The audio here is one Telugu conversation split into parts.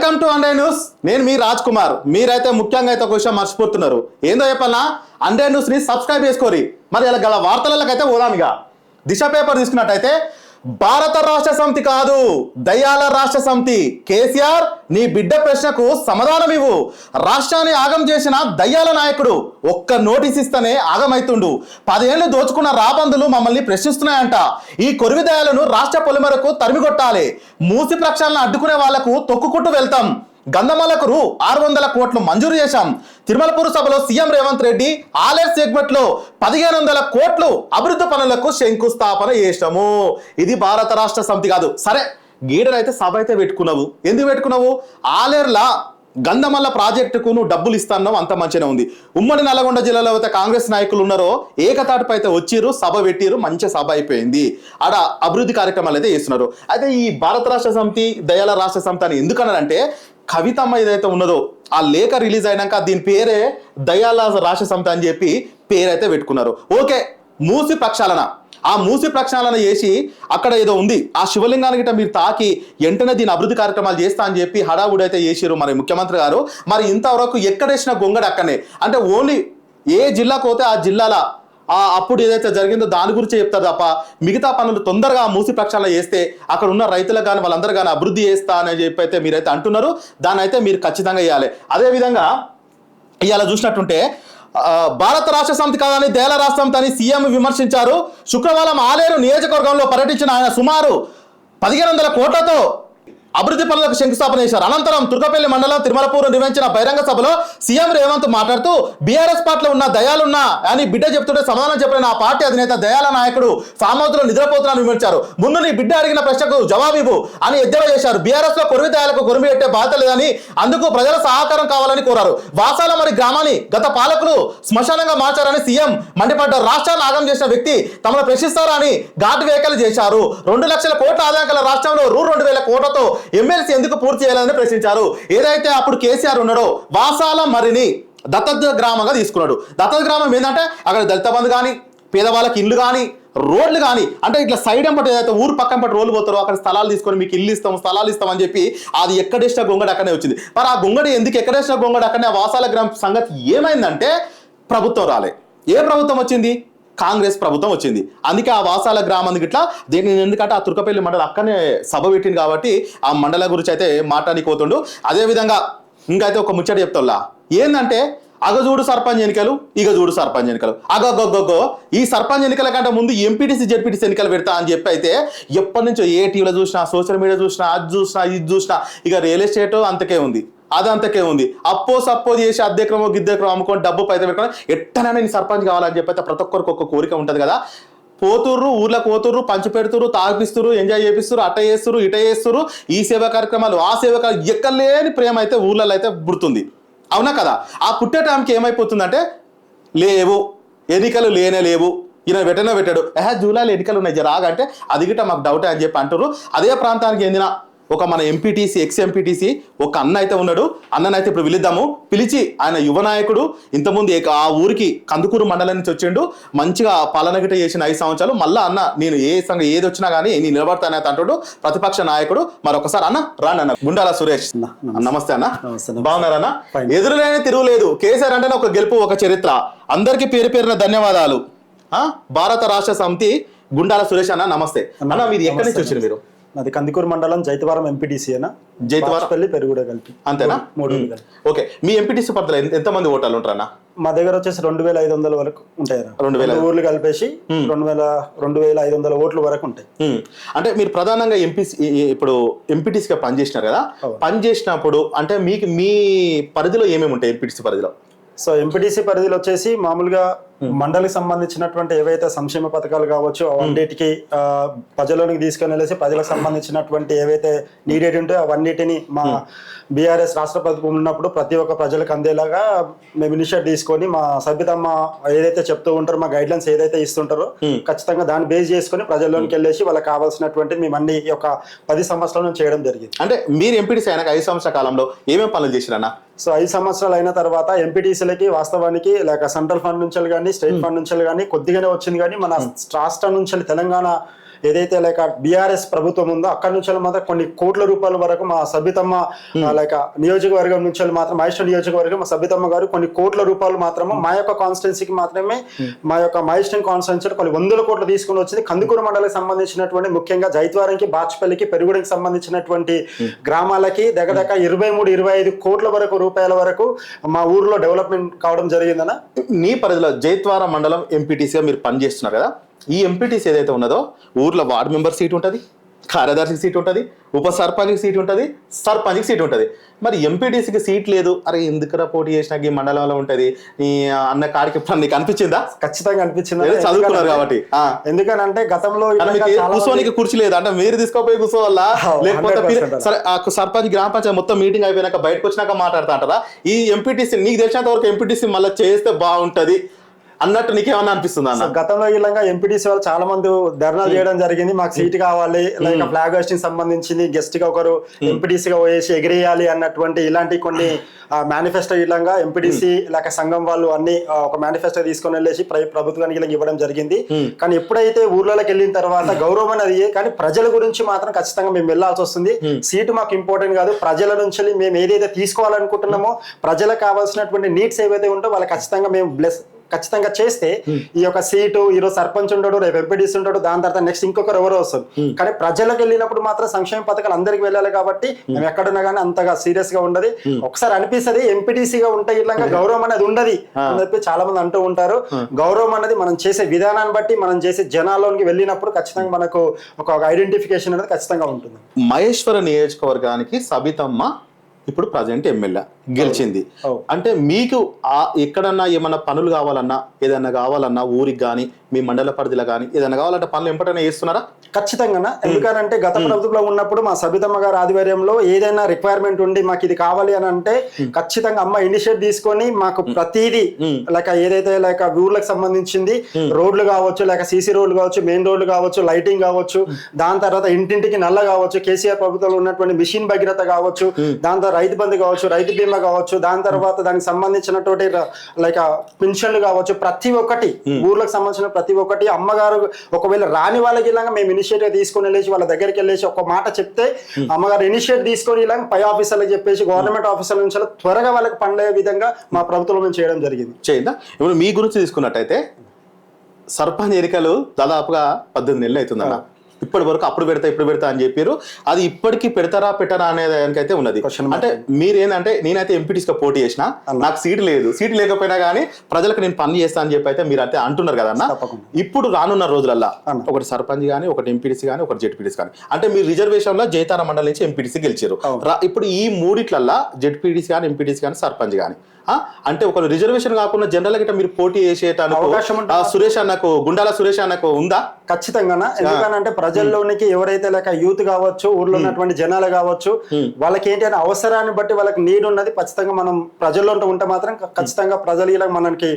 వెల్కమ్ టు అండే న్యూస్. నేను మీ రాజ్ కుమార్. మీరైతే ముఖ్యంగా అయితే ఒక విషయం మర్చిపోతున్నారు. ఏందో చెప్పాలా, అండే న్యూస్ ని సబ్స్క్రైబ్ చేసుకోరి. మరి ఇలా గల వార్తలకైతే పోదామిగా. దిశ పేపర్ తీసుకున్నట్టయితే భారత రాష్ట్ర సమితి కాదు, దయ్యాల రాష్ట్ర సమితి. కేసీఆర్, నీ బిడ్డ ప్రశ్నకు సమాధానం ఇవ్వు. రాష్ట్రాన్ని ఆగం చేసిన దయ్యాల నాయకుడు ఒక్క నోటీస్ ఇస్తేనే ఆగమైతుండు. 10 ఏళ్లు దోచుకున్న రాబందులు మమ్మల్ని ప్రశ్నిస్తున్నాయంట. ఈ కొరివి దయాలను రాష్ట్ర పొలిమరకు తరిమికొట్టాలి. మూసి ప్రక్షాళన అడ్డుకునే వాళ్లకు తొక్కుకుంటూ వెళ్తాం. గంధమాలకు 600 కోట్లు మంజూరు చేశాం. తిరుమలపూర్ సభలో సీఎం రేవంత్ రెడ్డి ఆలేర్ సెగ్మెంట్ లో 1500 కోట్లు అభివృద్ధి పనులకు శంకుస్థాపన చేశాము. ఇది భారత రాష్ట్ర సమితి కాదు. సరే, గీడనైతే సభ అయితే పెట్టుకున్నావు. ఎందుకు పెట్టుకున్నావు? ఆలేర్లా గంధమల్ల ప్రాజెక్టుకు నువ్వు డబ్బులు ఇస్తాన్నావు, అంత మంచిగా ఉంది. ఉమ్మడి నల్గొండ జిల్లాలో అయితే కాంగ్రెస్ నాయకులు ఉన్నారో ఏకతాటిపై అయితే వచ్చిర్రు, సభ పెట్టిరు, మంచి సభ అయిపోయింది. ఆడ అభివృద్ధి కార్యక్రమాలు అయితే చేస్తున్నారు. అయితే ఈ భారత రాష్ట్ర సమితి, దయాల రాష్ట్ర సమితి అని ఎందుకన్నారంటే, కవితమ్మ ఏదైతే ఉన్నదో ఆ లేఖ రిలీజ్ అయినాక దీని పేరే దయాల రాష్ట్ర సమితి అని చెప్పి పేరైతే పెట్టుకున్నారు. ఓకే, మూసి ప్రక్షాళన, ఆ మూసి ప్రక్షాళన చేసి అక్కడ ఏదో ఉంది, ఆ శివలింగానికి మీరు తాకి వెంటనే దీని అభివృద్ధి కార్యక్రమాలు చేస్తా అని చెప్పి హడావుడి అయితే చేసిరు మరి ముఖ్యమంత్రి గారు. మరి ఇంతవరకు ఎక్కడేసిన గొంగడి అక్కడనే, అంటే ఓన్లీ ఏ జిల్లాకు పోతే ఆ జిల్లాల అప్పుడు ఏదైతే జరిగిందో దాని గురించి చెప్తారు తప్ప మిగతా పనులు తొందరగా మూసి ప్రక్షాళన చేస్తే అక్కడ ఉన్న రైతులకు కానీ వాళ్ళందరూ కానీ అభివృద్ధి చేస్తా అని చెప్పి అయితే మీరైతే అంటున్నారు. దాన్ని అయితే మీరు ఖచ్చితంగా చేయాలి. అదేవిధంగా ఇవాళ చూసినట్టుంటే భారత రాష్ట్ర సమితి కాదని దయాల రాష్ట్ర సమితి అని సీఎం విమర్శించారు. శుక్రవారం ఆలేరు నియోజకవర్గంలో పర్యటించిన ఆయన సుమారు 1500 కోట్లతో అభివృద్ధి పనులకు శంకుస్థాపన చేశారు. అనంతరం తుర్కపల్లి మండలం తిరుమలపూర్ నిర్వహించిన బహిరంగ సభలో సీఎం రేవంత్ మాట్లాడుతూ బీఆర్ఎస్ పార్టీలో ఉన్న దయాలున్నా అని బిడ్డ చెప్తుంటే సమాధానం చెప్పిన ఆ పార్టీ అధినేత దయాల నాయకుడు ఫామ్ హౌస్ లో నిద్రపోతున్నారని విమర్శించారు. ముందు నీ బిడ్డ అడిగిన ప్రశ్నకు జవాబివ్వు అని ఎద్దేవా చేశారు. బీఆర్ఎస్ లో కొరివి దయాలకు కొరిమి పెట్టే బాధ్యత లేదని, అందుకు ప్రజల సహకారం కావాలని కోరారు. వాసాల మరి గ్రామాన్ని గత పాలకులు శ్మశానంగా మార్చారని సీఎం మండిపడ్డారు. రాష్ట్రాన్ని ఆగం చేసిన వ్యక్తి తమను ప్రశ్నిస్తారా అని ఘాటు వ్యాఖ్యలు చేశారు. 2 లక్షల కోట్ల ఆదాయం గల రాష్ట్రంలో 2,000 కోట్లతో ఎమ్మెల్సీ ఎందుకు పూర్తి చేయాలని ప్రశ్నించారు. ఏదైతే అప్పుడు కేసీఆర్ ఉన్నాడో వాసాల మరిని దత్తత గ్రామంగా తీసుకున్నాడు. దత్తత గ్రామం ఏంటంటే అక్కడ దళిత బంధు కానీ, పేదవాళ్ళకి ఇల్లు కానీ, రోడ్లు కానీ, అంటే ఇట్లా సైడ్ ఎంపటి ఏదైతే ఊరు పక్కన పట్టి రోడ్లు పోతారో అక్కడ స్థలాలు తీసుకొని మీకు ఇల్లు ఇస్తాం, స్థలాలు ఇస్తాం అని చెప్పి అది ఎక్కడేసిన గొంగడి అక్కడనే వచ్చింది. మరి ఆ గొంగడి ఎందుకు ఎక్కడేసిన గొంగడి అక్కడనే వాసాల గ్రామం సంగతి ఏమైందంటే ప్రభుత్వం రాలే. ఏ ప్రభుత్వం వచ్చింది? కాంగ్రెస్ ప్రభుత్వం వచ్చింది. అందుకే ఆ వాసాల గ్రామం ఇట్లా దీన్ని, ఎందుకంటే ఆ తుర్కపల్లి మండలం అక్కడనే సభ పెట్టింది కాబట్టి ఆ మండల గురించి అయితే మాట్లాడి పోతుండు. అదేవిధంగా ఇంకైతే ఒక ముచ్చట చెప్తా, ఏంటంటే అగజూడు సర్పంచ్ ఎన్నికలు, ఇగజూడు సర్పంచ్ ఎన్నికలు. అగగొగ్గో ఈ సర్పంచ్ ఎన్నికల కంటే ముందు ఎంపీటీసీ జెడ్పీటీసీ ఎన్నికలు పెడతా అని చెప్పి అయితే ఎప్పటి నుంచో ఏ టీవీలో చూసినా, సోషల్ మీడియా చూసినా, అది చూసినా, ఇది చూసినా, ఇక రియల్ ఎస్టేట్ అంతకే ఉంది, అదంతకే ఉంది. సప్పో చేసి అద్దెక్రమో గిద్దెక్రమో అమ్ముకొని డబ్బు పైతే పెట్టుకొని ఎట్టనైనా నేను సర్పంచ్ కావాలని చెప్పి అయితే ప్రతి ఒక్కరికి ఒక కోరిక ఉంటుంది కదా. పోతుర్రు, ఊర్లకు పోతుర్రు, పంచి పెడుతురు, తాగిపిస్తురు, ఎంజాయ్ చేపిస్తురు, అట్ట చేస్తురు, ఇట చేస్తురు, ఈ సేవా కార్యక్రమాలు, ఆ సేవా ఎక్కలేని ప్రేమ అయితే ఊర్లలో అయితే పుడుతుంది. అవునా కదా? ఆ పుట్టే టైంకి ఏమైపోతుందంటే లేవు, ఎన్నికలు లేనే లేవు, ఈయన పెట్టాడు, జూలైలో ఎన్నికలు ఉన్నాయి జరాగంటే అది గిట్ట మాకు డౌటే అని చెప్పి అంటారు. అదే ప్రాంతానికి చెందిన ఒక మన ఎంపీటీసీ, ఎక్స్ ఎంపీటీసీ ఒక అన్న అయితే ఉన్నాడు. అన్ననైతే ఇప్పుడు పిలుద్దాము. పిలిచి ఆయన యువ నాయకుడు, ఇంతకుముందు ఆ ఊరికి కందుకూరు మండలం నుంచి వచ్చిండు, మంచిగా పాలన గిట్ట చేసిన 5 సంవత్సరాలు. మళ్ళా అన్న నేను ఏది వచ్చినా కానీ నేను నిలబడతానైతే అంటాడు, ప్రతిపక్ష నాయకుడు. మరొకసారి అన్న రాండి అన్న. గుండాల సురేష్, నమస్తే అన్న. బాగున్నారన్న? ఎదురులేని తిరుగులేదు. కేసీఆర్ అంటేనే ఒక గెలుపు, ఒక చరిత్ర. అందరికీ పేరు పేరున ధన్యవాదాలు. భారత రాష్ట్ర సమితి గుండాల సురేష్ అన్న, నమస్తే అన్న. మీరు ఎక్కడి నుంచి వచ్చారు? మీరు అది కందుకూరు మండలం జైతవరం ఎంపీటీసీ అన్న. జైతవరం పెరుగుడ కలిపి అంతేనా? 3 ఓకే. మీ ఎంపీటీసీ పరిధిలో ఎంతమంది ఓటర్లు ఉంటారన్న? మా దగ్గర వచ్చేసి 2,500 వరకు ఉంటాయి. 2,000 ఊర్లు కలిపేసి 2,500 ఓట్ల వరకు ఉంటాయి. అంటే మీరు ప్రధానంగా ఇప్పుడు ఎంపీటీసీగా పనిచేసినారు కదా, పనిచేసినప్పుడు అంటే మీకు మీ పరిధిలో ఏమేమి ఉంటాయి ఎంపీటీసీ పరిధిలో? సో ఎంపీటీసీ పరిధిలో వచ్చేసి మామూలుగా మండలికి సంబంధించినటువంటి ఏవైతే సంక్షేమ పథకాలు కావచ్చు అవన్నిటికి ప్రజలోనికి తీసుకొని వెళ్ళేసి ప్రజలకు సంబంధించినటువంటి ఏవైతే నీడెడ్ ఉంటాయో అవన్నిటిని మా బీఆర్ఎస్ రాష్ట్ర ప్రభుత్వం ఉన్నప్పుడు ప్రతి ఒక్క ప్రజలకు అందేలాగా మేము ఇనిషియేట్ తీసుకొని మా సభ్యతమ్మ ఏదైతే చెప్తూ ఉంటారో, మా గైడ్ లైన్స్ ఏదైతే ఇస్తుంటారో ఖచ్చితంగా దాన్ని బేస్ చేసుకుని ప్రజల్లోనికి వెళ్ళేసి వాళ్ళకి కావాల్సినటువంటి మేము అన్ని ఒక 10 సంవత్సరాల నుంచి చేయడం జరిగింది. అంటే మీరు ఎంపీటీసీ అయినాక 5 సంవత్సరాల కాలంలో ఏమేమి పనులు చేసిరన్నా? సో 5 సంవత్సరాలు అయిన తర్వాత ఎంపీటీసీలకి వాస్తవానికి లేక సెంట్రల్ ఫండ్ నుంచి కానీ స్టేట్ ఫండ్ నుంచి కానీ కొద్దిగానే వచ్చింది. కానీ మన రాష్ట్రం నుంచి తెలంగాణ ఏదైతే లైక్ బీఆర్ఎస్ ప్రభుత్వం ఉందో అక్కడ నుంచి మాత్రం కొన్ని కోట్ల రూపాయల వరకు మా సబితమ్మ లైక్ నియోజకవర్గం నుంచి మాత్రం మహేశ్వరం నియోజకవర్గం మా సబితమ్మ గారు కొన్ని కోట్ల రూపాయలు మాత్రమే మా యొక్క కాన్స్టిట్యున్సీకి మాత్రమే మా యొక్క మహేశ్వరం కాన్స్టిట్యున్సీ కొన్ని 100 కోట్లు తీసుకుని వచ్చింది. కందుకూరు మండలికి సంబంధించినటువంటి ముఖ్యంగా జైత్వారంకి, బాచ్పల్లికి, పెరుగుడికి సంబంధించినటువంటి గ్రామాలకి దగ్గర 23-25 కోట్ల వరకు రూపాయల వరకు మా ఊర్లో డెవలప్మెంట్ కావడం జరిగిందన్న. నీ పరిధిలో జైత్వార మండలం ఎంపీటీసీగా మీరు పనిచేస్తున్నారు కదా, ఈ ఎంపీటీసీ ఏదైతే ఉన్నదో ఊర్లో వార్డు మెంబర్ సీట్ ఉంటుంది, కార్యదర్శికి సీట్ ఉంటుంది, ఉప సర్పంచ్కి సీట్ ఉంటుంది, సర్పంచ్కి సీట్ ఉంటుంది. మరి ఎంపీటీసీకి సీట్ లేదు, అరే ఎందుకురా పోటీ చేసినా ఈ మండలంలో ఉంటుంది ఈ అన్న కాడికి నీకు అనిపించిందా? ఖచ్చితంగా అనిపించింది, చదువుకున్నారు కాబట్టి. ఎందుకంటే గతంలో కూర్చోనికి కుర్చీ లేదు అంటే మీరు తీసుకుపోయి కూర్చోవాలా, లేకపోతే సరే సర్పంచ్ గ్రామ పంచాయతీ మొత్తం మీటింగ్ అయిపోయినాక బయటకు వచ్చినాక మాట్లాడుతా అంటారా? ఈ ఎంపీటీసీ నీకు తెలిసినంత వరకు ఎంపీటీసీ మళ్ళీ చేస్తే బాగుంటది అన్నట్టు నీకేమన్నా అనిపిస్తుందా? గతంలో ఇలాగా ఎంపీటీసీ వాళ్ళు చాలా మంది ధర్నాలు చేయడం జరిగింది, మాకు సీట్ కావాలి, లైక్ ఫ్లాగ్ హోస్టింగ్ సంబంధించింది, గెస్ట్ గా ఒకరు ఎంపీటీసీగా పోయేసి ఎగిరేయాలి అన్నటువంటి ఇలాంటి కొన్ని మేనిఫెస్టో ఇలాగా ఎంపీటీసీ లేక సంఘం వాళ్ళు అన్ని ఒక మేనిఫెస్టో తీసుకొని వెళ్ళేసి ప్రభుత్వానికి ఇలా ఇవ్వడం జరిగింది. కానీ ఎప్పుడైతే ఊర్లోకి వెళ్ళిన తర్వాత గౌరవం అనేది, కానీ ప్రజల గురించి మాత్రం ఖచ్చితంగా మేము వెళ్ళాల్సి వస్తుంది. సీటు మాకు ఇంపార్టెంట్ కాదు, ప్రజల నుంచి మేము ఏదైతే తీసుకోవాలనుకుంటున్నామో ప్రజలకు కావాల్సినటువంటి నీడ్స్ ఏవైతే ఉంటో వాళ్ళకి ఖచ్చితంగా మేము ఖచ్చితంగా చేస్తే ఈ యొక్క సీటు ఈరోజు సర్పంచ్ ఉంటాడు, రేపు ఎంపీటీసీ ఉంటాడు, దాని తర్వాత నెక్స్ట్ ఇంకొకరు ఎవరో వస్తారు. కానీ ప్రజలకు వెళ్ళినప్పుడు మాత్రం సంక్షేమ పథకాలు అందరికి వెళ్ళాలి కాబట్టి మేము ఎక్కడున్నా కానీ అంతగా సీరియస్ గా ఉండదు. ఒకసారి అనిపిస్తుంది ఎంపీటీసీగా ఉంటే ఇట్లా గౌరవం అనేది ఉండదు అని చెప్పి చాలా మంది అంటూ ఉంటారు. గౌరవం అనేది మనం చేసే విధానాన్ని బట్టి, మనం చేసే జనాల్లోకి వెళ్ళినప్పుడు ఖచ్చితంగా మనకు ఒక ఐడెంటిఫికేషన్ అనేది ఖచ్చితంగా ఉంటుంది. మహేశ్వర నియోజకవర్గానికి సబితమ్మ ఇప్పుడు ప్రజెంట్ ఎమ్మెల్యే గెలిచింది అంటే మీకు ఎక్కడన్నా ఏమన్నా పనులు కావాలన్నా, ఏదన్నా కావాలన్నా ఊరికి కానీ మీ మండల పరిధిలో కానీ ఏదైనా కావాలంటే పనులు ఎంపటైనా చేస్తున్నారా? ఖచ్చితంగా. ఎందుకంటే గత ప్రభుత్వంలో ఉన్నప్పుడు మా సబితమ్మ గారి ఆధ్వర్యంలో ఏదైనా రిక్వైర్మెంట్ ఉండి మాకు ఇది కావాలి అని అంటే ఖచ్చితంగా అమ్మ ఇనిషియేట్ తీసుకొని మాకు ప్రతిదీ లైక్ ఏదైతే లైక్ ఊర్లకు సంబంధించింది రోడ్లు కావచ్చు, లేక సీసీ రోడ్లు కావచ్చు, మెయిన్ రోడ్లు కావచ్చు, లైటింగ్ కావచ్చు, దాని తర్వాత ఇంటింటికి నల్ల కావచ్చు, కేసీఆర్ ప్రభుత్వంలో ఉన్నటువంటి మిషన్ భగీరథ కావచ్చు, దాని తర్వాత రైతు బంధు కావచ్చు, రైతు బీమా కావచ్చు, దాని తర్వాత దానికి సంబంధించినటువంటి లైక్ పెన్షన్లు కావచ్చు, ప్రతి ఒక్కటి ఊర్లకు సంబంధించిన ప్రతి ఒక్కటి అమ్మగారు ఒకవేళ రాని వాళ్ళకి ఇలాగా మేము ఇనిషియేటివ్ తీసుకొని వెళ్ళేసి వాళ్ళ దగ్గరికి వెళ్ళేసి ఒక మాట చెప్తే అమ్మగారు ఇనిషియేట్ తీసుకొని ఇలా పై ఆఫీసర్లకు చెప్పేసి గవర్నమెంట్ ఆఫీసర్ల నుంచి త్వరగా వాళ్ళకి పండే విధంగా మా ప్రభుత్వం మేము చేయడం జరిగింది. చేయందా? ఇప్పుడు మీ గురించి తీసుకున్నట్టయితే సర్పంచ్ ఎన్నికలు దాదాపుగా 18 నెలలు అవుతుందన్న. ఇప్పటి వరకు అప్పుడు పెడతా ఇప్పుడు పెడతా అని చెప్పారు, అది ఇప్పటికీ పెడతారా పెట్టారా అనే దానికైతే ఉన్నది. అంటే మీరేంటంటే నేనైతే ఎంపీటీసీగా పోటీ చేసిన, నాకు సీట్ లేదు, సీట్ లేకపోయినా కానీ ప్రజలకు నేను పని చేస్తా అని చెప్పి అయితే మీరు అయితే అంటున్నారు కదన్నా. ఇప్పుడు రానున్న రోజులల్లా ఒకటి సర్పంచ్ కానీ, ఒకటి ఎంపీటీసీ కానీ, ఒకటి జెడ్పీటీసీ కానీ, అంటే మీరు రిజర్వేషన్ లో జైతార మండలి నుంచి ఎంపీటీసీ గెలిచారు. ఇప్పుడు ఈ మూడిట్లల్లా జెడ్పీటీసీ కానీ, ఎంపీటీసీ కానీ, సర్పంచ్ కానీ అంటే ఒక రిజర్వేషన్ కాకుండా జనరల్ గా మీరు పోటీ చేసేటానికి అవకాశం సురేష్ అన్నకు, గుండాల సురేష్ అన్నకు ఉందా? ఖచ్చితంగా. ఎందుకంటే ప్రజల్లోనికి ఎవరైతే లేక యూత్ కావచ్చు, ఊర్లో ఉన్నటువంటి జనాలు కావచ్చు, వాళ్ళకి ఏంటి అనే అవసరాన్ని బట్టి వాళ్ళకి నీడ్ ఉన్నది. ఖచ్చితంగా మనం ప్రజల్లో ఉంటే మాత్రం ఖచ్చితంగా ప్రజలు ఇలా మనకి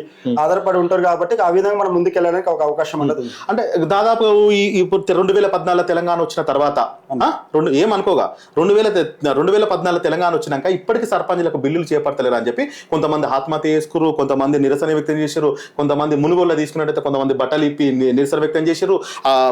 ఆధారపడి ఉంటారు కాబట్టి ఆ విధంగా మనం ముందుకెళ్ళడానికి ఒక అవకాశం ఉండదు. అంటే దాదాపు ఇప్పుడు 2014 తెలంగాణ వచ్చిన తర్వాత ఏమనుకోగా 2014 తెలంగాణ వచ్చినాక ఇప్పటికీ సర్పంచ్లకు బిల్లులు చేపడతలేరు అని చెప్పి కొంతమంది ఆత్మహత్య చేసుకురు, కొంతమంది నిరసన వ్యక్తం చేశారు, కొంతమంది మునుగోళ్ళ తీసుకున్నట్టయితే కొంతమంది బట్టలు ఇప్పి నిరసన వ్యక్తం చేశారు,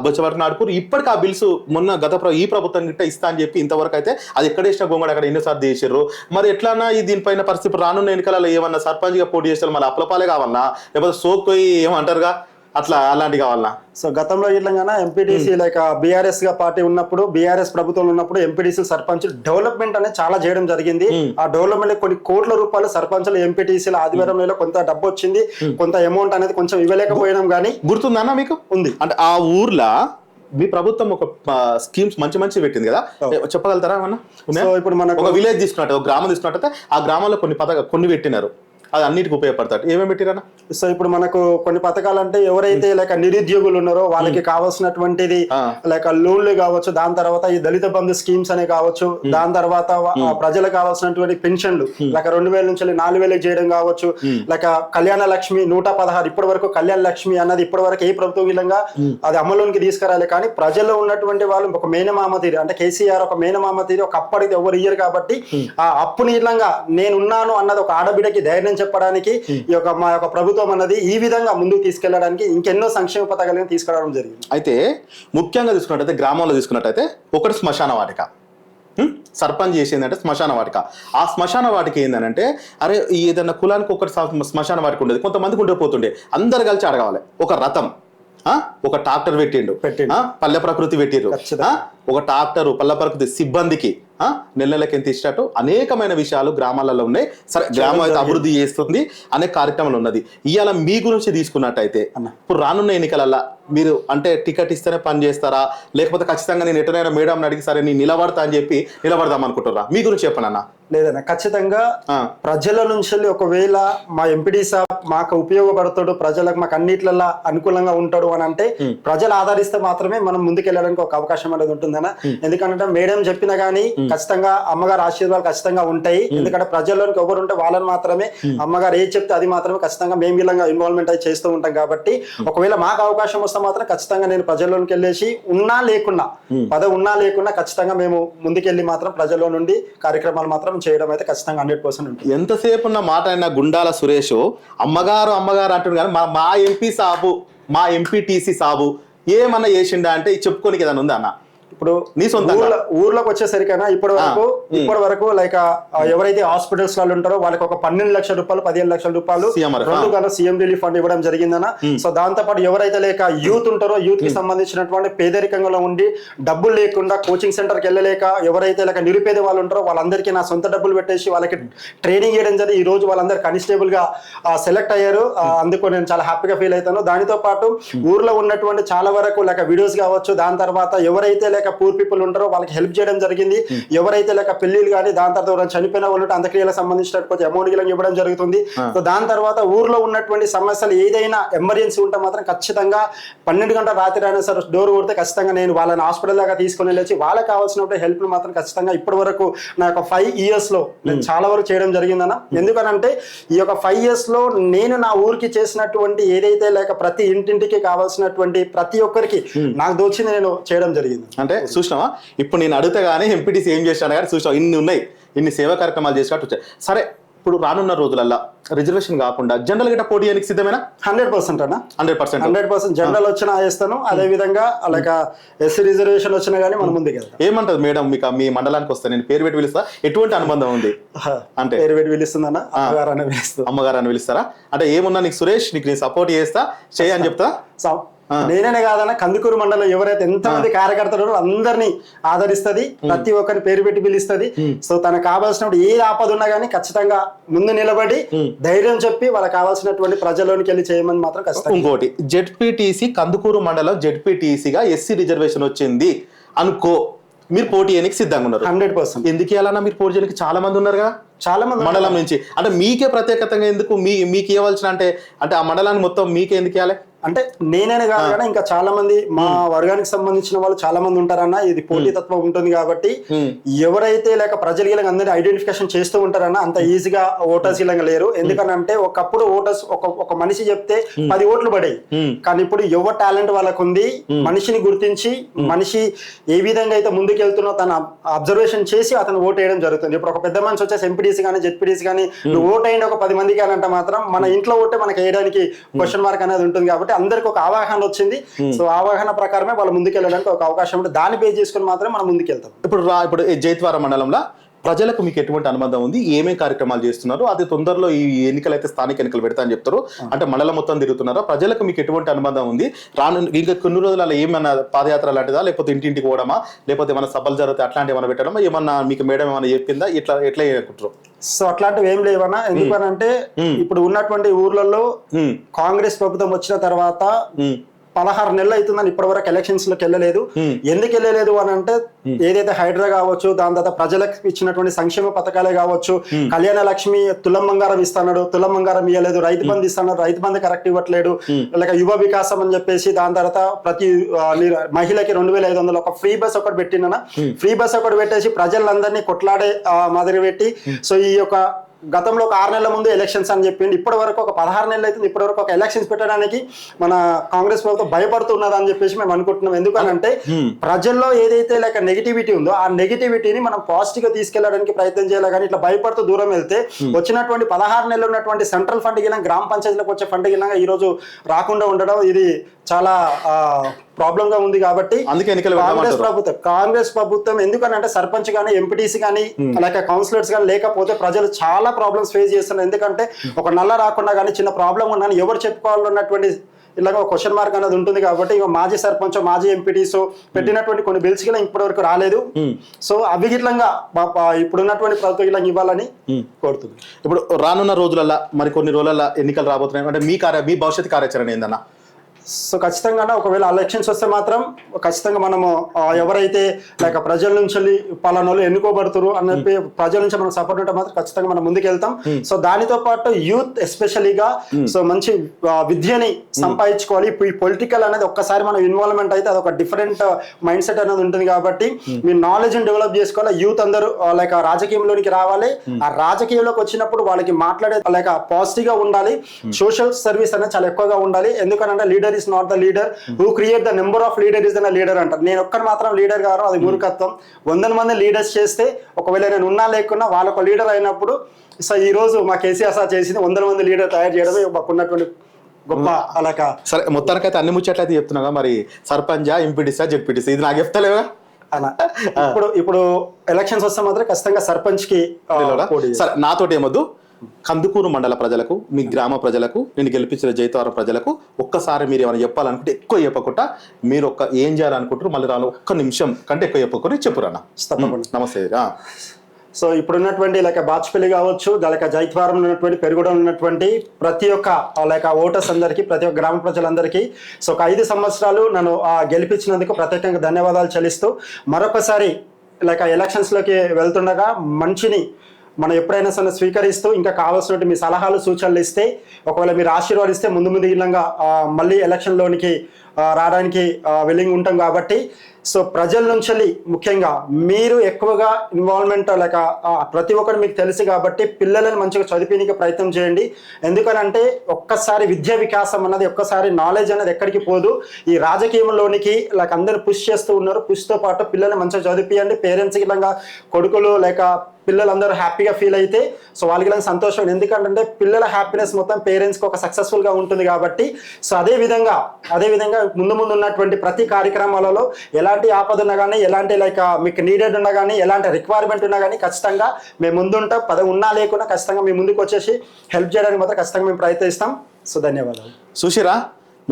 బొచ్చవరకు నాడుకురు. ఇప్పటికీ ఆ బిల్స్ మొన్న ఈ ప్రభుత్వం గిట్ట ఇస్తా అని చెప్పి ఇంతవరకు అయితే అది ఎక్కడ వేసిన గొంగడు అక్కడ ఎన్నోసార్లు చేశారు. మరి ఎట్లన్నా దీనిపైన పరిస్థితి రానున్న ఎన్నికలలో ఏమన్నా సర్పంచ్ గా పోటీ చేస్తారు, మళ్ళీ అప్లపాలే కావాలన్నా లేకపోతే సోక్పోయి ఏమంటారుగా అట్లా అలాంటివి కావాలన్నా? సో గతంలో ఇట్లా ఎంపీటీసీ లైక్ బీఆర్ఎస్ గా పార్టీ ఉన్నప్పుడు, బీఆర్ఎస్ ప్రభుత్వం ఉన్నప్పుడు ఎంపీటీసీ సర్పంచ్ డెవలప్మెంట్ అనేది చాలా చేయడం జరిగింది. ఆ డెవలప్మెంట్ కొన్ని కోట్ల రూపాయలు సర్పంచులు ఎంపీటీసీల ఆధ్వర్యంలో కొంత డబ్బు వచ్చింది, కొంత అమౌంట్ అనేది కొంచెం ఇవ్వలేకపోయినాం. కానీ గుర్తుందన్నా మీకు? ఉంది. అంటే ఆ ఊర్లో మీ ప్రభుత్వం ఒక స్కీమ్స్ మంచి పెట్టింది కదా, చెప్పగలుగుతారా ఏమన్నా? ఇప్పుడు మనకు ఒక విలేజ్ తీసుకున్నట్టు, ఒక గ్రామం తీసుకున్నట్టయితే ఆ గ్రామంలో కొన్ని పెట్టినారు, అది అన్నిటికి ఉపయోగపడతాడు. ఏమేమి పెట్టిరన్నా? సో ఇప్పుడు మనకు కొన్ని పథకాలు అంటే ఎవరైతే లైక్ నిరుద్యోగులు ఉన్నారో వాళ్ళకి కావాల్సినటువంటిది లైక్ లోన్లు కావచ్చు, దాని తర్వాత ఈ దళిత బంధు స్కీమ్స్ అనే కావచ్చు, దాని తర్వాత ప్రజలకు కావాల్సినటువంటి పెన్షన్లు లైక్ 2000 నుంచి 4000 చేయడం కావచ్చు, లైక్ కళ్యాణ లక్ష్మి 116 ఇప్పటి వరకు కళ్యాణ లక్ష్మి అన్నది ఇప్పటి వరకు ఏ ప్రభుత్వం విధంగా అది అమలులోకి తీసుకురాలి. కానీ ప్రజల్లో ఉన్నటువంటి వాళ్ళు ఒక మేనమామ తీరు అంటే కేసీఆర్ ఒక మేనమామ తీరు ఒక అప్పటికి ఎవరు ఇయ్యరు కాబట్టి ఆ అప్పుని ఇలాగా నేనున్నాను అన్నది ఒక ఆడబిడ్డకి ధైర్యం చెప్పడానికి ఈ యొక్క మా యొక్క ప్రభుత్వం అన్నది ఈ విధంగా ముందుకు తీసుకెళ్లడానికి ఇంకెన్నో సంక్షేమ పథకాలను తీసుకురావడం జరిగింది. అయితే ముఖ్యంగా తీసుకున్నట్టయితే గ్రామంలో తీసుకున్నట్టయితే ఒకటి శ్మశాన వాటిక. సర్పంచ్ చేసిందంటే శ్మశాన వాటిక. ఆ శ్మశాన వాటిక ఏంటంటే అరే ఏదైనా కులానికి ఒకటి శ్మశాన వాటిక ఉండేది, కొంతమందికి ఉండిపోతుండే, అందరు కలిసి అడగాలి. ఒక రథం, ఒక ట్రాక్టర్ పెట్టిండు, పల్లె ప్రకృతి పెట్టిండ్రు, ఒక ట్రాక్టర్ పల్లె ప్రకృతి సిబ్బందికి నెలలకి ఎంత ఇచ్చినట్టు అనేకమైన విషయాలు గ్రామాలలో ఉన్నాయి. సరే గ్రామం అయితే అభివృద్ధి చేస్తుంది అనే కార్యక్రమాలు ఉన్నది. ఇవాళ మీ గురించి తీసుకున్నట్టయితే ఇప్పుడు రానున్న ఎన్నికలలో మీరు అంటే టికెట్ ఇస్తేనే పని చేస్తారా, లేకపోతే ఖచ్చితంగా నేను ఎటునైనా మేడం అడిగి సరే నేను నిలబడతా అని చెప్పి నిలబడదాం అనుకుంటున్నా? మీ గురించి చెప్పండి అన్న. లేదన్న, ఖచ్చితంగా ప్రజల నుంచి ఒకవేళ మా ఎంపీడీ సాబ్ మాకు ఉపయోగపడతాడు, ప్రజలకు మాకు అన్నిట్లలో అనుకూలంగా ఉంటాడు అని అంటే ప్రజలు ఆదరిస్తే మాత్రమే మనం ముందుకెళ్ళడానికి ఒక అవకాశం అనేది ఉంటుందన్న. ఎందుకంటే మేడం చెప్పినా గానీ ఖచ్చితంగా అమ్మగారు ఆశీర్వాదాలు ఖచ్చితంగా ఉంటాయి. ఎందుకంటే ప్రజల్లోనికి ఎవరు ఉంటే వాళ్ళని మాత్రమే అమ్మగారు ఏది చెప్తే అది మాత్రమే ఖచ్చితంగా మేము వీళ్ళంగా ఇన్వాల్వ్మెంట్ అయితే చేస్తూ ఉంటాం. కాబట్టి ఒకవేళ మాకు అవకాశం వస్తే మాత్రం ఖచ్చితంగా నేను ప్రజల్లోనికి వెళ్ళేసి ఉన్నా లేకున్నా పదవి ఉన్నా లేకున్నా ఖచ్చితంగా మేము ముందుకెళ్ళి మాత్రం ప్రజల్లో నుండి కార్యక్రమాలు మాత్రం చేయడం అయితే ఖచ్చితంగా 100% ఉంటుంది. ఎంతసేపు ఉన్న మాట అయినా గుండాల సురేష్ అమ్మగారు అమ్మగారు అంటుంది కానీ మా ఎంపీ సాబు మా ఎంపీటీసీ సాబు ఏమన్నా చేసిండా అంటే చెప్పుకోనికి ఏదైనా ఉందా అన్న? ఇప్పుడు నీ సొంత ఊర్లోకి వచ్చేసరికైనా ఇప్పటి వరకు లైక్ ఎవరైతే హాస్పిటల్స్ వాళ్ళు ఉంటారో వాళ్ళకి ఒక 12 లక్షల రూపాయలు 15 లక్షల రూపాయలు 2 సీఎం రిలీఫ్ ఫండ్ ఇవ్వడం జరిగిందన్న. సో దాంతో పాటు ఎవరైతే లేక యూత్ ఉంటారో యూత్ కి సంబంధించినటువంటి పేదరికంలో ఉండి డబ్బులు లేకుండా కోచింగ్ సెంటర్కి వెళ్ళలేక ఎవరైతే లేక నిరుపేద వాళ్ళు ఉంటారో వాళ్ళందరికీ నా సొంత డబ్బులు పెట్టేసి వాళ్ళకి ట్రైనింగ్ చేయడం జరిగి ఈ రోజు వాళ్ళందరూ కానిస్టేబుల్ గా సెలెక్ట్ అయ్యారు. అందుకు నేను చాలా హ్యాపీగా ఫీల్ అవుతాను. దానితో పాటు ఊర్లో ఉన్నటువంటి చాలా వరకు లేక వీడియోస్ కావచ్చు, దాని తర్వాత ఎవరైతే లేక పూర్ పీపుల్ ఉంటారో వాళ్ళకి హెల్ప్ చేయడం జరిగింది. ఎవరైతే లేక పెళ్లిళ్ళు కానీ దాని తర్వాత చనిపోయిన వాళ్ళు అంత్యక్రియలకు సంబంధించిన కొంచెం అమౌంట్ ఇవ్వడం జరుగుతుంది. సో దాని తర్వాత ఊర్లో ఉన్నటువంటి సమస్యలు ఏదైనా ఎమర్జెన్సీ ఉంటే మాత్రం ఖచ్చితంగా 12 గంటల రాత్రి అయినా సరే డోర్ కొడితే ఖచ్చితంగా నేను వాళ్ళని హాస్పిటల్ దాకా తీసుకుని వెళ్ళి వాళ్ళకి కావాల్సినప్పుడు హెల్ప్ మాత్రం ఖచ్చితంగా ఇప్పటి వరకు నా యొక్క 5 years లో నేను చాలా వరకు చేయడం జరిగిందన్న. ఎందుకనంటే ఈ యొక్క 5 years లో నేను నా ఊరికి చేసినటువంటి ఏదైతే లేక ప్రతి ఇంటింటికి కావాల్సినటువంటి ప్రతి ఒక్కరికి నాకు దోచింది నేను చేయడం జరిగింది. అంటే చూసినావా, ఇప్పుడు నేను అడిగితే కానీ ఎంపీటీసీ ఏం చేశాను కానీ చూసినావు, ఇన్ని ఉన్నాయి, ఇన్ని సేవా కార్యక్రమాలు చేసినట్టు వచ్చాయి. సరే ఇప్పుడు రానున్న రోజులల్లో రిజర్వేషన్ కాకుండా జనరల్ గా పోటీ చేయడానికి సిద్ధమేనా? 100% అన్న. 100% జనరల్ వచ్చినా వేస్తాను. అదే విధంగా అలాగే ఎస్సీ రిజర్వేషన్ వచ్చినా గానీ మనం ముందుకు వెళ్తాం. ఏమంటది మేడం మీకు మీ మండలానికి వస్తే నేను పేరు పెట్టి పిలుస్తా, ఎటువంటి అనుబంధం ఉంది అంటే? పేరు పెట్టి పిలుస్తుందన్న, అమ్మగారు అని పిలుస్తారా? అంటే ఏమున్నా నీకు సురేష్ నీకు నేను సపోర్ట్ చేస్తా చేయ అని చెప్తా. నేనే కాదన్న, కందుకూరు మండలం ఎవరైతే ఎంతమంది కార్యకర్తలు అందరినీ ఆదరిస్తుంది, ప్రతి ఒక్కరిని పేరు పెట్టి పిలుస్తుంది. సో తనకు కావాల్సినప్పుడు ఏ ఆపద ఉన్నా గానీ ఖచ్చితంగా ముందు నిలబడి ధైర్యం చెప్పి వాళ్ళకి కావాల్సినటువంటి ప్రజల్లోనికి వెళ్ళి చేయమని మాత్రం ఖచ్చితంగా. ఇంకోటి జెడ్పీటీసీ కందుకూరు మండలం జెడ్పీటీసీగా ఎస్సీ రిజర్వేషన్ వచ్చింది అనుకో, మీరు పోటీ చేయడానికి సిద్ధంగా ఉన్నారు. 100%. ఎందుకు ఇవ్వాలన్నా? మీరు పోటీ చేయడానికి చాలా మంది ఉన్నారు కదా చాలా మంది మండలం నుంచి. అంటే మీకే ప్రత్యేకతంగా ఎందుకు మీకు ఇవ్వాల్సిన అంటే ఆ మండలాన్ని మొత్తం మీకే ఎందుకు ఇవ్వాలి? అంటే నేనే కాదు కానీ ఇంకా చాలా మంది మా వర్గానికి సంబంధించిన వాళ్ళు చాలా మంది ఉంటారన్న. ఇది పోటీతత్వం ఉంటుంది కాబట్టి ఎవరైతే లేక ప్రజలు అందరినీ ఐడెంటిఫికేషన్ చేస్తూ ఉంటారన్న అంత ఈజీగా ఓటర్స్ ఇలా లేరు. ఎందుకనంటే ఒకప్పుడు ఓటర్స్ ఒక మనిషి చెప్తే 10 ఓట్లు పడాయి. కానీ ఇప్పుడు ఎవరి టాలెంట్ వాళ్ళకు ఉంది, మనిషిని గుర్తించి మనిషి ఏ విధంగా అయితే ముందుకెళ్తున్నో తన అబ్జర్వేషన్ చేసి అతను ఓటు వేయడం జరుగుతుంది. ఇప్పుడు ఒక పెద్ద మనిషి వచ్చేసి ఎంపీటీసీ కానీ జెడ్పీటీసీ కానీ నువ్వు ఓట్ అయ్యింది ఒక 10 మందికి అని అంటే మాత్రం మన ఇంట్లో ఓటే మనకి వేయడానికి క్వశ్చన్ మార్క్ అనేది ఉంటుంది. కాబట్టి అందరికి ఒక అవగాహన వచ్చింది. సో అవగాహన ప్రకారమే వాళ్ళు ముందుకెళ్ళడానికి ఒక అవకాశం ఉంటుంది. దాన్ని బేస్ చేసుకుని మాత్రమే మనం ముందుకెళ్తాం. ఇప్పుడు జైత్వార మండలంలో ప్రజలకు మీకు ఎటువంటి అనుబంధం ఉంది, ఏమేమి కార్యక్రమాలు చేస్తున్నారు? అది తొందరలో ఈ ఎన్నికలు అయితే స్థానిక ఎన్నికలు పెడతా అని చెప్తారు, అంటే మండలం మొత్తం తిరుగుతున్నారా? ప్రజలకు మీకు ఎటువంటి అనుబంధం ఉంది? ఇంకా కొన్ని రోజులు అలా ఏమన్నా పాదయాత్ర లాంటిదా, లేకపోతే ఇంటింటికి పోవడమా, లేకపోతే ఏమైనా సభలు జరిగితే అట్లాంటివి ఏమైనా పెట్టడమా? ఏమన్నా మీకు మేడం ఏమైనా చెప్పిందా? ఎట్లా అనుకుంటారు? సో అట్లాంటివి ఏం లేవన్నా. ఎందుకనంటే ఇప్పుడు ఉన్నటువంటి ఊర్లలో కాంగ్రెస్ ప్రభుత్వం వచ్చిన తర్వాత 16 నెలలు అవుతుందని ఇప్పటి వరకు ఎలక్షన్స్ లోకి వెళ్ళలేదు. ఎందుకు వెళ్ళలేదు అని అంటే ఏదైతే హైడ్రా కావచ్చు, దాని తర్వాత ప్రజలకు ఇచ్చినటువంటి సంక్షేమ పథకాలే కావచ్చు, కళ్యాణ లక్ష్మి తులం బంగారం ఇస్తున్నాడు, తులం బంగారం ఇవ్వలేదు, రైతు బంధు ఇస్తున్నాడు, రైతు బంధు కరెక్ట్ ఇవ్వట్లేదు, లేక యువ వికాసం అని చెప్పేసి దాని తర్వాత ప్రతి మహిళకి 2500 ఒక ఫ్రీ బస్ ఒకటి పెట్టిన ఫ్రీ బస్ ఒకటి పెట్టేసి ప్రజలందరినీ కొట్లాడే మాదిరి పెట్టి సో ఈ యొక్క గతంలో ఒక 6 నెలల ముందు ఎలక్షన్స్ అని చెప్పింది, ఇప్పటి వరకు ఒక 16 నెలలు అవుతుంది, ఇప్పటి వరకు ఒక ఎలక్షన్స్ పెట్టడానికి మన కాంగ్రెస్ ప్రభుత్వం భయపడుతున్నది అని చెప్పేసి మేము అనుకుంటున్నాం. ఎందుకనంటే ప్రజల్లో ఏదైతే లైక్ నెగిటివిటీ ఉందో ఆ నెగిటివిటీని మనం పాజిటివ్ గా తీసుకెళ్ళడానికి ప్రయత్నం చేయాలి. కానీ ఇట్లా భయపడుతూ దూరం వెళ్తే వచ్చినటువంటి 16 నెలలు ఉన్నటువంటి సెంట్రల్ ఫండ్ గిన గ్రామ పంచాయతీలకు వచ్చే ఫండ్ గిన ఈ రోజు రాకుండా ఉండడం ఇది చాలా ప్రాబ్లం గా ఉంది. కాబట్టి కాంగ్రెస్ ప్రభుత్వం ఎందుకనంటే సర్పంచ్ గానీ ఎంపీటీసీ కానీ లేక కౌన్సిలర్స్ కానీ లేకపోతే ప్రజలు చాలా ప్రాబ్లమ్స్ ఫేస్ చేస్తున్నారు. ఎందుకంటే ఒక నల్ల రాకుండా కానీ చిన్న ప్రాబ్లం ఉన్నా ఎవరు చెప్పుకోవాలన్నటువంటి ఇలాగ ఒక క్వశ్చన్ మార్క్ అనేది ఉంటుంది. కాబట్టి ఇక మాజీ సర్పంచ్ మాజీ ఎంపీటీస్ పెట్టినటువంటి కొన్ని బిల్స్ గా ఇప్పటి వరకు రాలేదు. సో అవి గిట్లంగా ఇప్పుడున్నటువంటి ప్రభుత్వం ఇలా ఇవ్వాలని కోరుతుంది. ఇప్పుడు రానున్న రోజులల్లో మరి కొన్ని రోజులలో ఎన్నికలు రాబోతున్నాయి అంటే మీ భవిష్యత్ కార్యాచరణ ఏందన్నా? సో ఖచ్చితంగా ఒకవేళ ఎలక్షన్స్ వస్తే మాత్రం ఖచ్చితంగా మనము ఎవరైతే లైక్ ప్రజల నుంచి పలానోళ్ళు ఎన్నుకోబడుతురు అని చెప్పి ప్రజల నుంచి మనం సపోర్ట్ ఉంటే మాత్రం ఖచ్చితంగా మనం ముందుకు వెళ్తాం. సో దానితో పాటు యూత్ ఎస్పెషలీగా సో మంచి విద్యని సంపాదించుకోవాలి. ఇప్పుడు ఈ పొలిటికల్ అనేది ఒక్కసారి మనం ఇన్వాల్వ్మెంట్ అయితే అది ఒక డిఫరెంట్ మైండ్ సెట్ అనేది ఉంటుంది. కాబట్టి మీ నాలెడ్జ్ డెవలప్ చేసుకోవాలి. యూత్ అందరూ లైక్ రాజకీయంలోనికి రావాలి. ఆ రాజకీయంలోకి వచ్చినప్పుడు వాళ్ళకి మాట్లాడే లైక్ పాజిటివ్ గా ఉండాలి. సోషల్ సర్వీస్ అనేది చాలా ఎక్కువగా ఉండాలి. ఎందుకంటే leader is not the leader who create the number of leader is the leader అంటారు. నేను ఒక్కరు మాత్రం లీడర్ గారు, అది మూర్ఖత్వం. 100 మంది లీడర్స్ చేస్తే ఒకవేళ నేను ఉన్నా లేకున్నా వాళ్ళొక లీడర్ అయినప్పుడు సో ఈ రోజు మా కేసీఆర్ సార్ చేసింది 100 మంది లీడర్ తయారు చేయడమే మాకున్నటువంటి గొప్ప అలాక. సరే మొత్తానికైతే అన్ని ముచ్చట్లయితే చెప్తున్నాగా, మరి సర్పంచా ఎంపీటీసా జెడ్పీటీసీ ఇది నాకు చెప్తలేవా? ఇప్పుడు ఎలక్షన్స్ వస్తే మాత్రం ఖచ్చితంగా సర్పంచ్ కి సరే నాతోటి ఏమొద్దు, కందుకూరు మండల ప్రజలకు, మీ గ్రామ ప్రజలకు, నేను గెలిపించిన జైతవరం ప్రజలకు ఒక్కసారి మీరు ఏమైనా చెప్పాలనుకుంటే ఎక్కువ చెప్పకుండా మీరు ఏం చేయాలనుకుంటారు మళ్ళీ రాను ఒక్క నిమిషం కంటే ఎక్కువ చెప్పకుండా చెప్పురానా. నమస్తే. సో ఇప్పుడున్నటువంటి లైక్ బాచ్పల్లి కావచ్చు, లైక్ జైత్వారం ఉన్నటువంటి పెరుగుడం ఉన్నటువంటి ప్రతి ఒక్క లైక్ ఓటర్స్ అందరికీ, ప్రతి ఒక్క గ్రామ ప్రజలందరికీ సో ఒక 5 సంవత్సరాలు నన్ను గెలిపించినందుకు ప్రత్యేకంగా ధన్యవాదాలు చెల్లిస్తూ మరొకసారి లైక్ ఎలక్షన్స్లోకి వెళ్తుండగా మంచిని మనం ఎప్పుడైనా సరే స్వీకరిస్తూ ఇంకా కావాల్సినటువంటి మీ సలహాలు సూచనలు ఇస్తే ఒకవేళ మీరు ఆశీర్వాదిస్తే ముందు ఇలాగా మళ్ళీ ఎలక్షన్లోనికి రావడానికి విల్లింగ్ ఉంటాం. కాబట్టి సో ప్రజల నుంచి ముఖ్యంగా మీరు ఎక్కువగా ఇన్వాల్వ్మెంట్ లేక ప్రతి ఒక్కరు మీకు తెలుసు కాబట్టి పిల్లలను మంచిగా చదివించే ప్రయత్నం చేయండి. ఎందుకనంటే ఒక్కసారి విద్యా వికాసం అన్నది ఒక్కసారి నాలెడ్జ్ అనేది ఎక్కడికి పోదు. ఈ రాజకీయంలోనికి లేక అందరూ పుష్ చేస్తూ ఉన్నారు. పుష్తో పాటు పిల్లల్ని మంచిగా చదివించండి. పేరెంట్స్కి ఇలాగా కొడుకులు లేక పిల్లలందరూ హ్యాపీగా ఫీల్ అయితే సో వాళ్ళకి ఇలా సంతోషం. ఎందుకంటే పిల్లల హ్యాపీనెస్ మొత్తం పేరెంట్స్కి ఒక సక్సెస్ఫుల్గా ఉంటుంది. కాబట్టి సో అదే విధంగా ముందు ఉన్నటువంటి ప్రతి కార్యక్రమాలలో ఎలాంటి ఆపద ఉన్నా కానీ, ఎలాంటి లైక్ మీకు నీడెడ్ ఉన్నా కానీ, ఎలాంటి రిక్వైర్మెంట్ ఉన్నా కానీ ఖచ్చితంగా మేము ముందుంటాం. ఉన్నా లేకున్నా ఖచ్చితంగా మేము ముందుకు వచ్చేసి హెల్ప్ చేయడానికి మాత్రం ఖచ్చితంగా మేము ప్రయత్నిస్తాం. సో ధన్యవాదాలు. సుశీరా,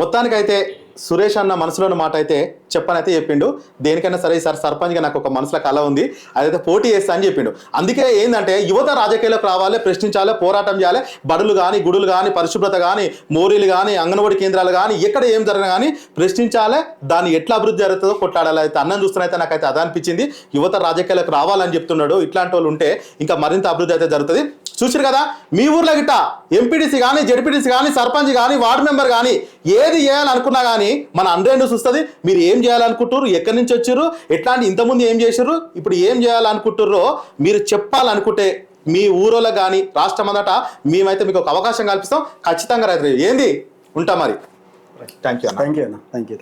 మొత్తానికైతే సురేష్ అన్న మనసులోని మాట అయితే చెప్పనైతే చెప్పిండు. దేనికైనా సరే ఈసారి సర్పంచ్గా నాకు ఒక మనసులో కళ ఉంది, అదైతే పోటీ చేస్తా అని చెప్పిండు. అందుకే ఏంటంటే యువత రాజకీయాలకు రావాలి, ప్రశ్నించాలి, పోరాటం చేయాలి. బడులు కానీ, గుడులు కానీ, పరిశుభ్రత కానీ, మోరీలు కానీ, అంగన్వాడీ కేంద్రాలు కానీ, ఎక్కడ ఏం జరిగినా కానీ ప్రశ్నించాలి. దాన్ని ఎట్లా అభివృద్ధి జరుగుతుందో కొట్టాడాలి. అయితే అన్నం చూస్తున్నైతే నాకైతే అదే అనిపించింది. యువత రాజకీయాలకు రావాలని చెప్తున్నాడు. ఇట్లాంటి వాళ్ళు ఉంటే ఇంకా మరింత అభివృద్ధి అయితే జరుగుతుంది. చూసారు కదా, మీ ఊర్లో గిట్ట ఎంపీటీసీ కానీ, జెడ్పీటీసీ కానీ, సర్పంచ్ కానీ, వార్డు మెంబర్ కానీ ఏది చేయాలనుకున్నా కానీ మన అండ్రెండు చూస్తుంది. మీరు ఏం చేయాలనుకుంటారు, ఎక్కడి నుంచి వచ్చారు, ఎట్లాంటి ఇంతకుముందు ఏం చేశారు, ఇప్పుడు ఏం చేయాలనుకుంటారో మీరు చెప్పాలనుకుంటే మీ ఊరోళ్ళకి కానీ రాష్ట్రం అంతటా మేమైతే మీకు ఒక అవకాశం కల్పిస్తాం. ఖచ్చితంగా రైతు ఏంది ఉంటా మరి. థ్యాంక్ యూ అన్న. Thank you.